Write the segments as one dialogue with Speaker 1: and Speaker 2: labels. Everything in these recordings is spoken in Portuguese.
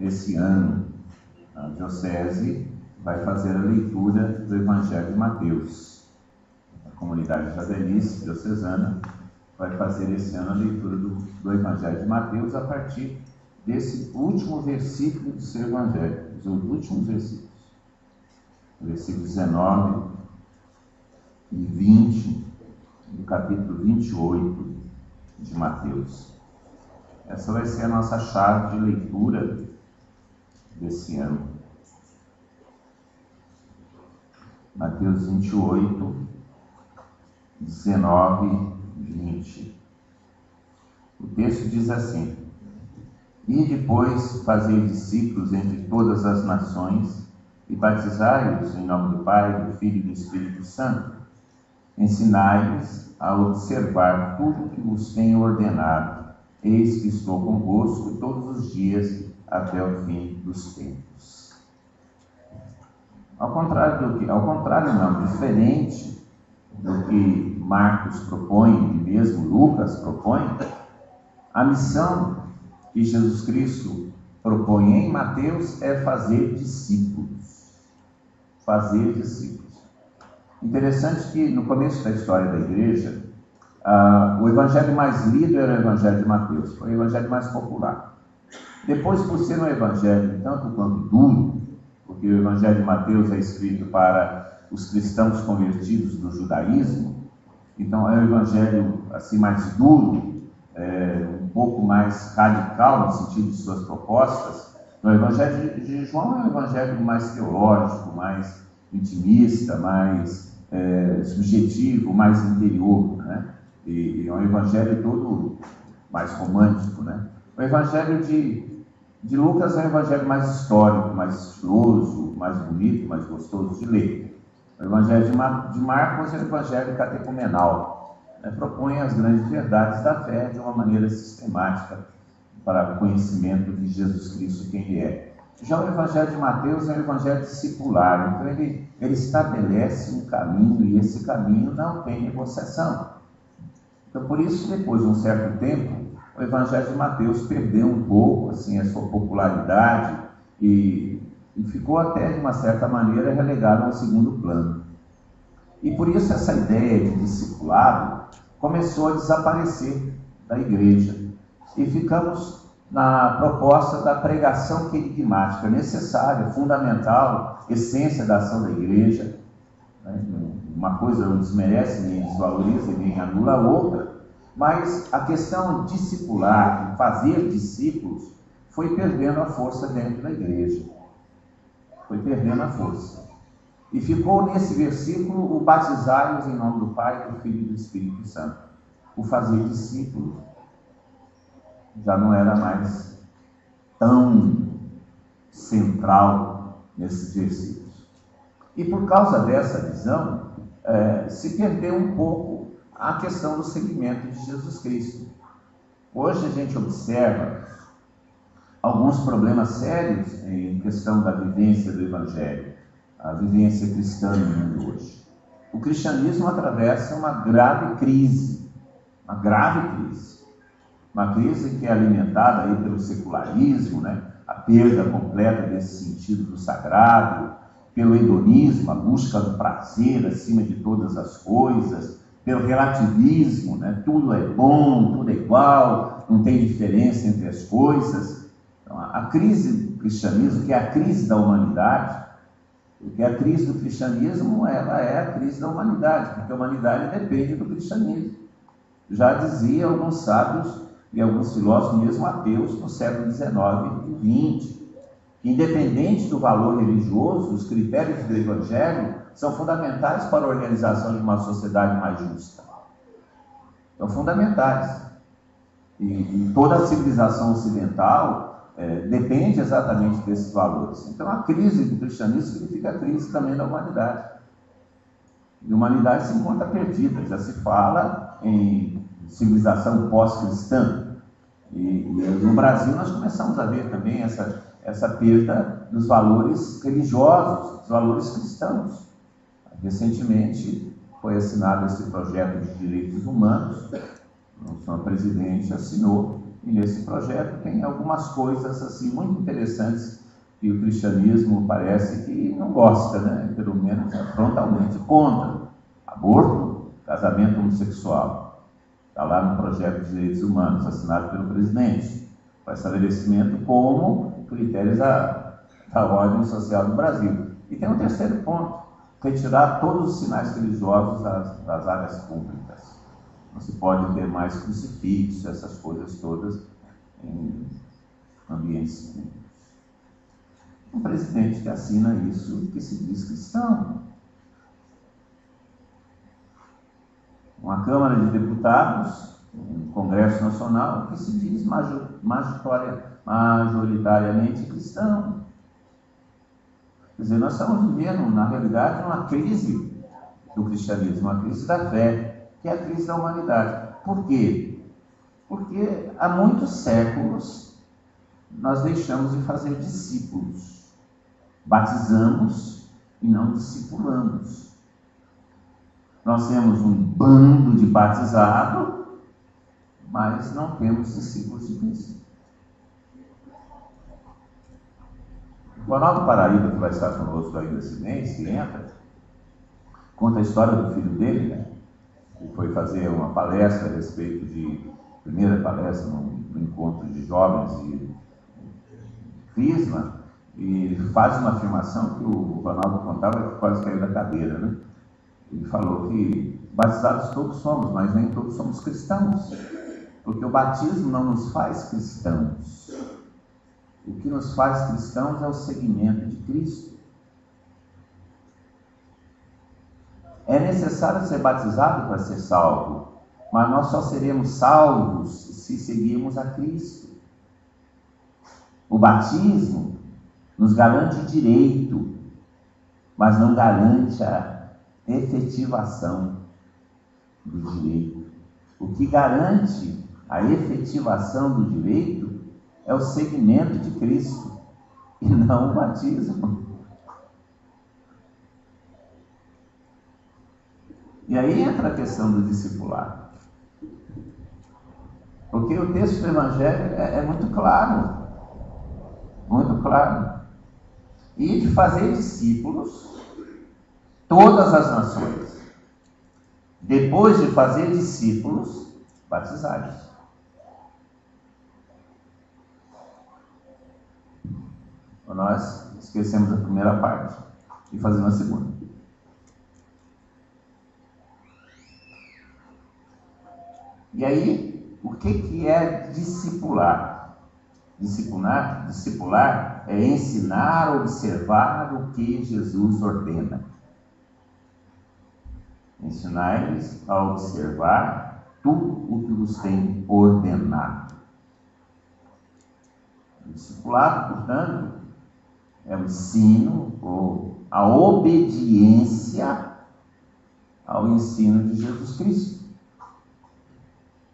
Speaker 1: Esse ano, a Diocese vai fazer a leitura do Evangelho de Mateus. A comunidade Javelice diocesana vai fazer esse ano a leitura do Evangelho de Mateus a partir desse último versículo do seu Evangelho, os últimos versículos. Versículos 19 e 20 do capítulo 28 de Mateus. Essa vai ser a nossa chave de leitura desse ano. Mateus 28, 19 e 20. O texto diz assim: E depois fazei discípulos entre todas as nações e batizai-os em nome do Pai, do Filho e do Espírito Santo. Ensinai-lhes a observar tudo que vos tenho ordenado. Eis que estou convosco todos os dias até o fim dos tempos. Diferente do que Marcos propõe e mesmo Lucas propõe, a missão que Jesus Cristo propõe em Mateus é fazer discípulos. Fazer discípulos. Interessante que no começo da história da igreja, o evangelho mais lido era o evangelho de Mateus, foi o evangelho mais popular. Depois, por ser um evangelho tanto quanto duro, porque o evangelho de Mateus é escrito para os cristãos convertidos do judaísmo, então é um evangelho assim mais duro, um pouco mais radical no sentido de suas propostas. O evangelho de João é um evangelho mais teológico, mais intimista, mais subjetivo, mais interior, né? E é um evangelho todo mais romântico, né? O evangelho de Lucas é um evangelho mais histórico, mais estiloso, mais bonito, mais gostoso de ler. O evangelho de Marcos é um evangelho catecumenal, né? Propõe as grandes verdades da fé de uma maneira sistemática para o conhecimento de Jesus Cristo, quem Ele é. Já o evangelho de Mateus é um evangelho discipular, então ele estabelece um caminho e esse caminho não tem negociação. Então, por isso, depois de um certo tempo, o evangelho de Mateus perdeu um pouco assim, a sua popularidade e ficou até, de uma certa maneira, relegado ao segundo plano. E por isso essa ideia de discipulado começou a desaparecer da igreja. E ficamos na proposta da pregação querigmática, necessária, fundamental, essência da ação da igreja. Uma coisa não desmerece, nem desvaloriza, nem anula a outra, mas a questão discipular, de fazer discípulos, foi perdendo a força dentro da igreja. Foi perdendo a força. E ficou nesse versículo o batizai-os em nome do Pai, do Filho e do Espírito Santo. O fazer discípulos já não era mais tão central nesses versículos. E por causa dessa visão, se perdeu um pouco a questão do seguimento de Jesus Cristo. Hoje a gente observa alguns problemas sérios em questão da vivência do Evangelho, a vivência cristã no mundo hoje. O cristianismo atravessa uma grave crise, uma crise que é alimentada aí pelo secularismo, né? A perda completa desse sentido do sagrado, pelo hedonismo, a busca do prazer acima de todas as coisas, pelo relativismo, né? Tudo é bom, tudo é igual, não tem diferença entre as coisas. Então, a crise do cristianismo, que é a crise da humanidade, porque a crise do cristianismo ela é a crise da humanidade, porque a humanidade depende do cristianismo. Já dizia alguns sábios e alguns filósofos, mesmo ateus, no século XIX e XX, independente do valor religioso, os critérios do Evangelho são fundamentais para a organização de uma sociedade mais justa. São fundamentais. E toda a civilização ocidental depende exatamente desses valores. Então, a crise do cristianismo significa a crise também da humanidade. E a humanidade se encontra perdida. Já se fala em civilização pós-cristã. E no Brasil nós começamos a ver também essa perda dos valores religiosos, dos valores cristãos. Recentemente foi assinado esse projeto de direitos humanos, o senhor presidente assinou, E nesse projeto tem algumas coisas assim muito interessantes que o cristianismo parece que não gosta, né? Pelo menos é frontalmente contra. Aborto, casamento homossexual. Está lá no projeto de direitos humanos, assinado pelo presidente, para estabelecimento como critérios da ordem social do Brasil. E tem um terceiro ponto: retirar todos os sinais religiosos das áreas públicas. Não se pode ter mais crucifixo, essas coisas todas em ambientes públicos. Um presidente que assina isso, que se diz cristão. Uma Câmara de Deputados, um Congresso Nacional, que se diz majoritariamente cristão. Quer dizer, nós estamos vivendo, na realidade, uma crise do cristianismo, uma crise da fé, que é a crise da humanidade. Por quê? Porque há muitos séculos nós deixamos de fazer discípulos. Batizamos e não discipulamos. Nós temos um bando de batizado, mas não temos discípulos de Cristo. O Ronaldo Paraíba, que vai estar conosco aí nesse mês, que entra, conta a história do filho dele, né? Que foi fazer uma palestra a respeito primeira palestra no encontro de jovens de Crisma, e faz uma afirmação que o Ronaldo contava que quase caiu da cadeira, né? Ele falou que batizados todos somos, mas nem todos somos cristãos, porque o batismo não nos faz cristãos. O que nos faz cristãos é o seguimento de Cristo. É necessário ser batizado para ser salvo, mas nós só seremos salvos se seguirmos a Cristo. O batismo nos garante o direito, mas não garante a efetivação do direito. O que garante a efetivação do direito é o seguimento de Cristo e não o batismo. E aí entra a questão do discipulado. Porque o texto do Evangelho é muito claro. Muito claro. E de fazer discípulos todas as nações. Depois de fazer discípulos, batizar-os. Nós esquecemos a primeira parte e fazemos a segunda. E aí, o que é discipular? Discipular é ensinar, observar o que Jesus ordena. Ensinar-lhes a observar tudo o que vos tem ordenado. O discipulado, portanto, é o ensino ou a obediência ao ensino de Jesus Cristo.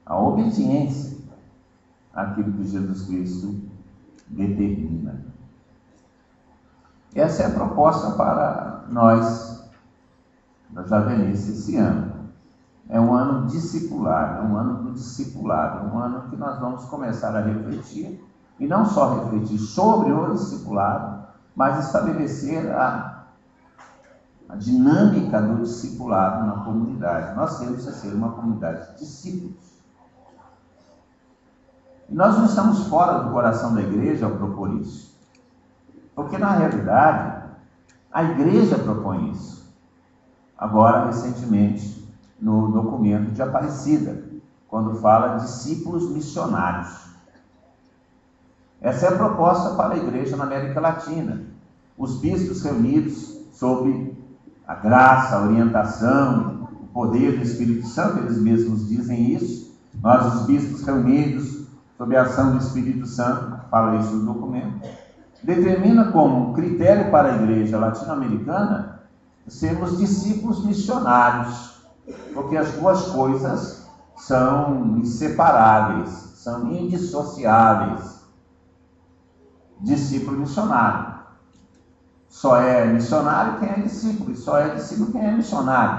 Speaker 1: A obediência àquilo que Jesus Cristo determina. Essa é a proposta para nós da Javenice esse ano. É um ano discipular, é um ano do discipulado, é um ano que nós vamos começar a refletir, e não só refletir sobre o discipulado, mas estabelecer a dinâmica do discipulado na comunidade. Nós temos que ser uma comunidade de discípulos. E nós não estamos fora do coração da igreja ao propor isso. Porque, na realidade, a igreja propõe isso. Agora, recentemente, no documento de Aparecida, quando fala discípulos missionários. Essa é a proposta para a igreja na América Latina. Os bispos reunidos sob a graça, a orientação, o poder do Espírito Santo, eles mesmos dizem isso. Nós, os bispos reunidos sob a ação do Espírito Santo, fala isso no documento, determina como critério para a igreja latino-americana sermos discípulos missionários, porque as duas coisas são inseparáveis, são indissociáveis. Discípulo missionário. Só é missionário quem é discípulo, e só é discípulo quem é missionário.